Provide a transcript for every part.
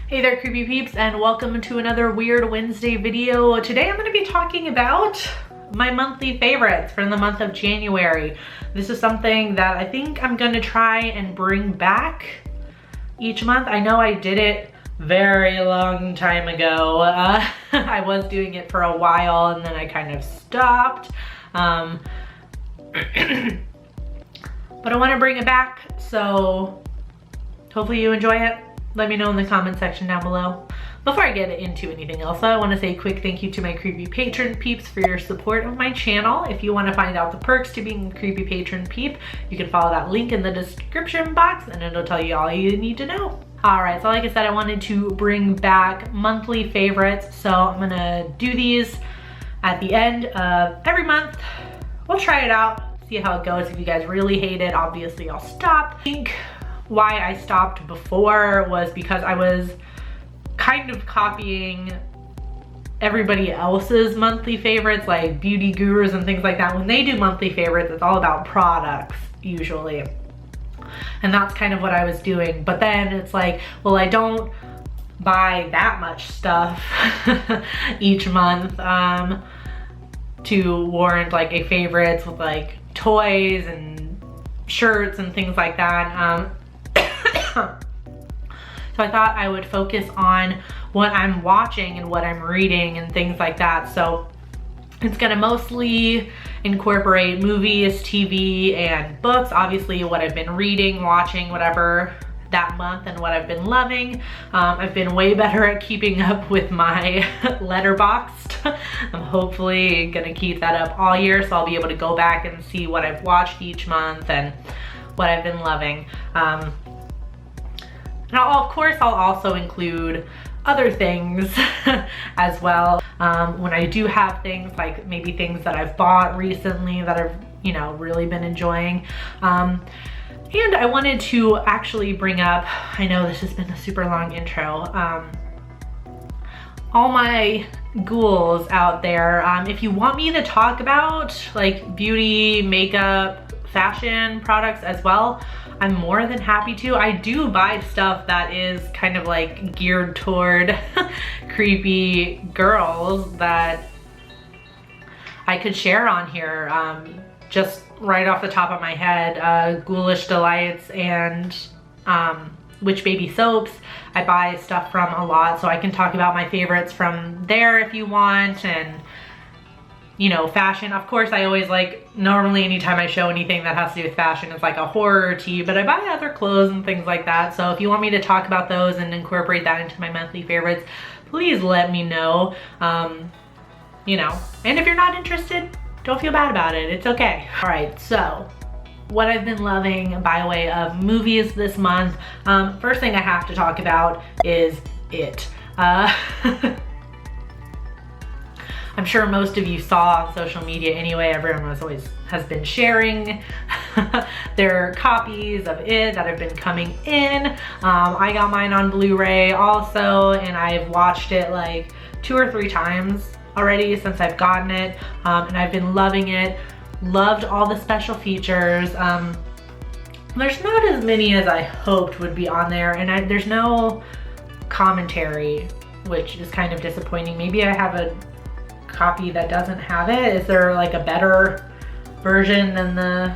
Hey there, creepy peeps, and welcome to another Weird Wednesday video. Today I'm going to be talking about my monthly favorites for the month of January. This is something that I think I'm going to try and bring back each month. I know I did it very long time ago. I was doing it for a while and then I kind of stopped. But I want to bring it back, so hopefully you enjoy it. Let me know in the comment section down below. Before I get into anything else, I want to say a quick thank you to my creepy patron peeps for your support of my channel. If you want to find out the perks to being a creepy patron peep, you can follow that link in the description box and it'll tell you all you need to know. Alright, so like I said, I wanted to bring back monthly favorites, so I'm gonna do these at the end of every month. We'll try it out, see how it goes. If you guys really hate it, obviously I'll stop. I think why I stopped before was because I was kind of copying everybody else's monthly favorites, like beauty gurus and things like that. When they do monthly favorites, it's all about products usually. And that's kind of what I was doing. But then it's like, well, I don't buy that much stuff each month to warrant like a favorites with like toys and shirts and things like that. So I thought I would focus on what I'm watching and what I'm reading and things like that. So it's gonna mostly incorporate movies, TV, and books. Obviously what I've been reading, watching, whatever that month and what I've been loving. I've been way better at keeping up with my Letterboxd. I'm hopefully gonna keep that up all year, so I'll be able to go back and see what I've watched each month and what I've been loving. Now, of course, I'll also include other things as well. When I do have things, like maybe things that I've bought recently that I've, really been enjoying. And I wanted to actually bring up, I know this has been a super long intro, all my ghouls out there. If you want me to talk about like beauty, makeup, fashion products as well, I'm more than happy to. I do buy stuff that is kind of like geared toward creepy girls that I could share on here. Just right off the top of my head, Ghoulish Delights and Witch Baby Soaps. I buy stuff from a lot, so I can talk about my favorites from there if you want. And fashion, of course, I always normally anytime I show anything that has to do with fashion, it's like a horror tee, but I buy other clothes and things like that. So if you want me to talk about those and incorporate that into my monthly favorites, please let me know. And if you're not interested, don't feel bad about it. It's okay. All right, so what I've been loving by way of movies this month. First thing I have to talk about is It. I'm sure most of you saw on social media anyway. Everyone has been sharing their copies of It that have been coming in. I got mine on Blu-ray also, and I've watched it like 2 or 3 times already since I've gotten it, and I've been loving it. Loved all the special features. There's not as many as I hoped would be on there, and there's no commentary, which is kind of disappointing. Maybe I have a copy that doesn't have it. Is there like a better version than the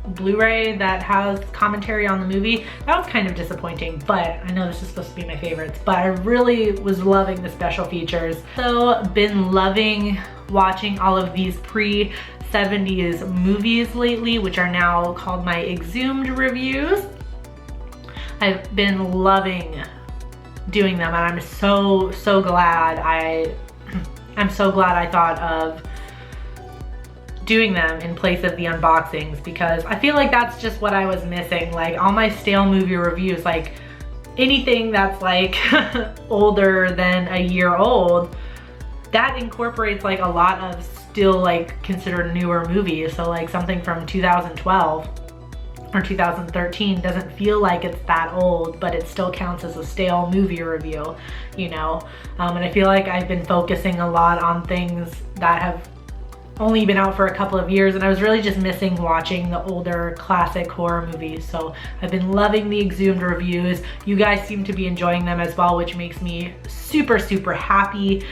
Blu-ray that has commentary on the movie? That was kind of disappointing, but I know this is supposed to be my favorites, but I really was loving the special features. So been loving watching all of these pre-70s movies lately, which are now called my exhumed reviews. I've been loving doing them, and I'm so glad I'm so glad I thought of doing them in place of the unboxings, because I feel like that's just what I was missing. Like all my stale movie reviews, like anything that's like older than a year old, that incorporates like a lot of still like considered newer movies. So like something from 2012 or 2013 doesn't feel like it's that old, but it still counts as a stale movie review, and I feel like I've been focusing a lot on things that have only been out for a couple of years, and I was really just missing watching the older classic horror movies. So I've been loving the Exhumed reviews. You guys seem to be enjoying them as well, which makes me super, super happy.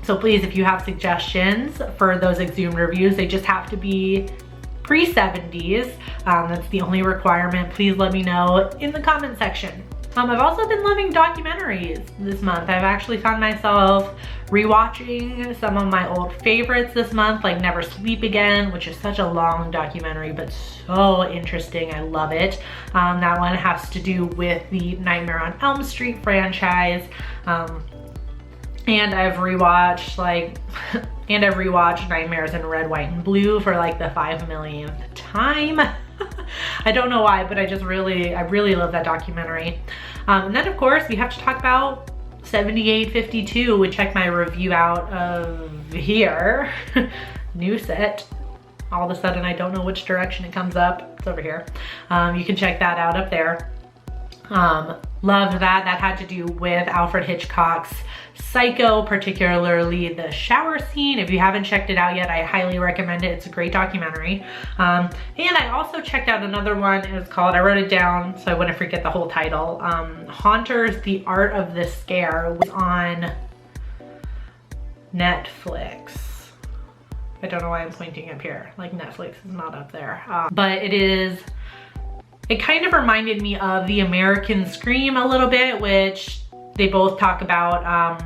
So please, if you have suggestions for those Exhumed reviews, they just have to be pre-70s. That's the only requirement. Please let me know in the comment section. I've also been loving documentaries this month. I've actually found myself rewatching some of my old favorites this month, like Never Sleep Again, which is such a long documentary, but so interesting. I love it. That one has to do with the Nightmare on Elm Street franchise. And I've rewatched Nightmares in Red, White, and Blue for like the 5 millionth time. I don't know why, but I really love that documentary. And then of course we have to talk about 7852, which check my review out of here. New set. All of a sudden I don't know which direction it comes up. It's over here. You can check that out up there. Loved that. That had to do with Alfred Hitchcock's Psycho, particularly the shower scene. If you haven't checked it out yet, I highly recommend it. It's a great documentary. And I also checked out another one. It's called, I wrote it down so I wouldn't forget the whole title. Haunters, The Art of the Scare was on Netflix. I don't know why I'm pointing up here. Like Netflix is not up there. But it kind of reminded me of The American Scream a little bit, which they both talk about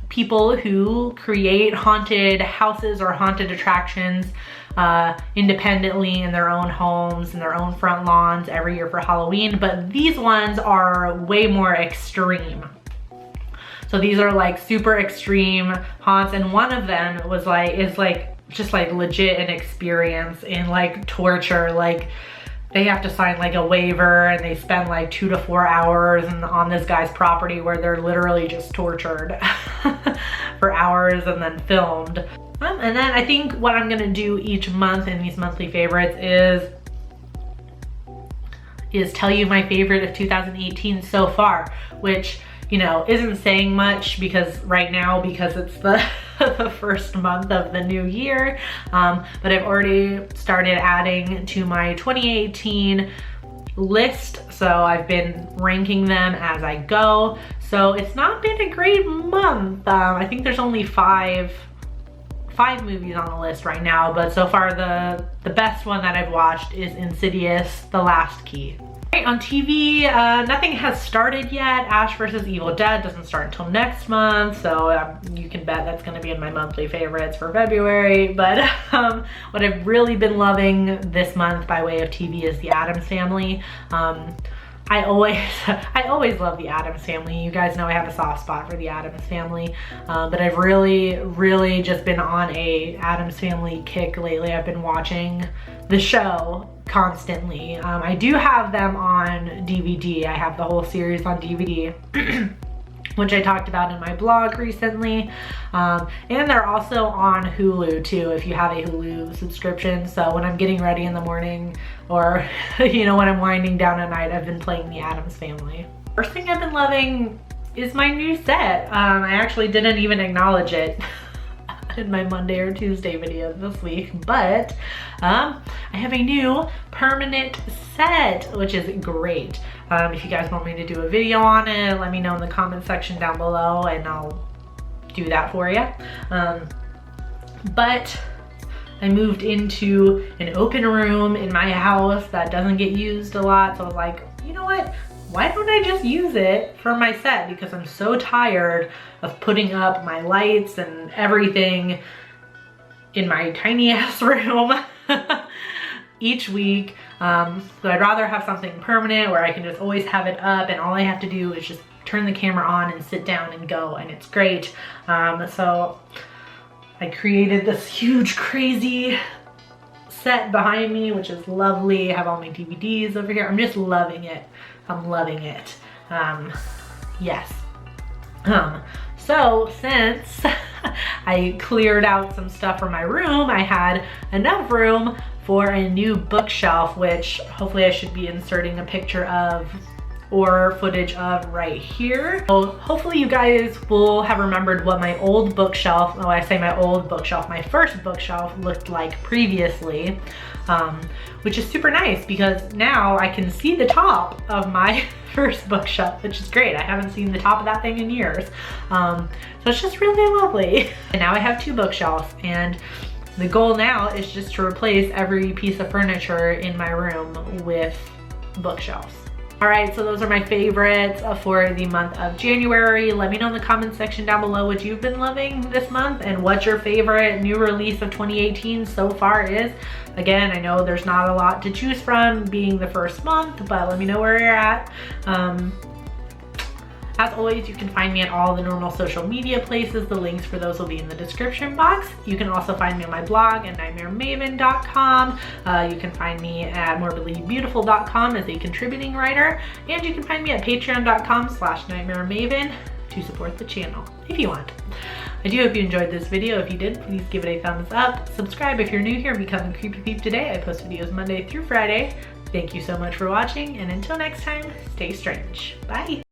people who create haunted houses or haunted attractions independently in their own homes, in their own front lawns every year for Halloween. But these ones are way more extreme. So these are like super extreme haunts, and one of them is just like legit an experience in like torture. Like they have to sign like a waiver, and they spend like 2 to 4 hours on this guy's property where they're literally just tortured for hours and then filmed. And then I think what I'm gonna do each month in these monthly favorites is tell you my favorite of 2018 so far, which, you know, isn't saying much because it's the the first month of the new year. But I've already started adding to my 2018 list. So I've been ranking them as I go. So it's not been a great month. I think there's only five movies on the list right now, but so far the best one that I've watched is Insidious: The Last Key. On TV, nothing has started yet. Ash vs. Evil Dead doesn't start until next month, so you can bet that's going to be in my monthly favorites for February. But what I've really been loving this month by way of TV is The Addams Family. I always love The Addams Family. You guys know I have a soft spot for The Addams Family, but I've really just been on a Addams Family kick lately. I've been watching the show constantly. I do have them on DVD. I have the whole series on DVD, which I talked about in my blog recently. And they're also on Hulu too, if you have a Hulu subscription. So when I'm getting ready in the morning, or you know, when I'm winding down at night, I've been playing The Addams Family. First thing I've been loving is my new set. I actually didn't even acknowledge it in my Monday or Tuesday video this week, but I have a new permanent set, which is great. If you guys want me to do a video on it, let me know in the comment section down below and I'll do that for you. But I moved into an open room in my house that doesn't get used a lot, so I was like, you know what? Why don't I just use it for my set? Because I'm so tired of putting up my lights and everything in my tiny ass room each week. So I'd rather have something permanent where I can just always have it up, and all I have to do is just turn the camera on and sit down and go, and it's great. So I created this huge crazy set behind me, which is lovely. I have all my DVDs over here. I'm just loving it. I'm loving it. Yes. So since I cleared out some stuff from my room, I had enough room for a new bookshelf, which hopefully I should be inserting a picture of or footage of right here. So hopefully you guys will have remembered what my old bookshelf, when I say my old bookshelf, my first bookshelf looked like previously, which is super nice because now I can see the top of my first bookshelf, which is great. I haven't seen the top of that thing in years. So it's just really lovely. And now I have 2 bookshelves, and the goal now is just to replace every piece of furniture in my room with bookshelves. All right, so those are my favorites for the month of January. Let me know in the comments section down below what you've been loving this month and what your favorite new release of 2018 so far is. Again, I know there's not a lot to choose from being the first month, but let me know where you're at. As always, you can find me at all the normal social media places. The links for those will be in the description box. You can also find me on my blog at nightmaremaven.com. You can find me at morbidlybeautiful.com as a contributing writer. And you can find me at patreon.com/nightmaremaven to support the channel if you want. I do hope you enjoyed this video. If you did, please give it a thumbs up. Subscribe if you're new here and become a Creepy Peep today. I post videos Monday through Friday. Thank you so much for watching, and until next time, stay strange. Bye.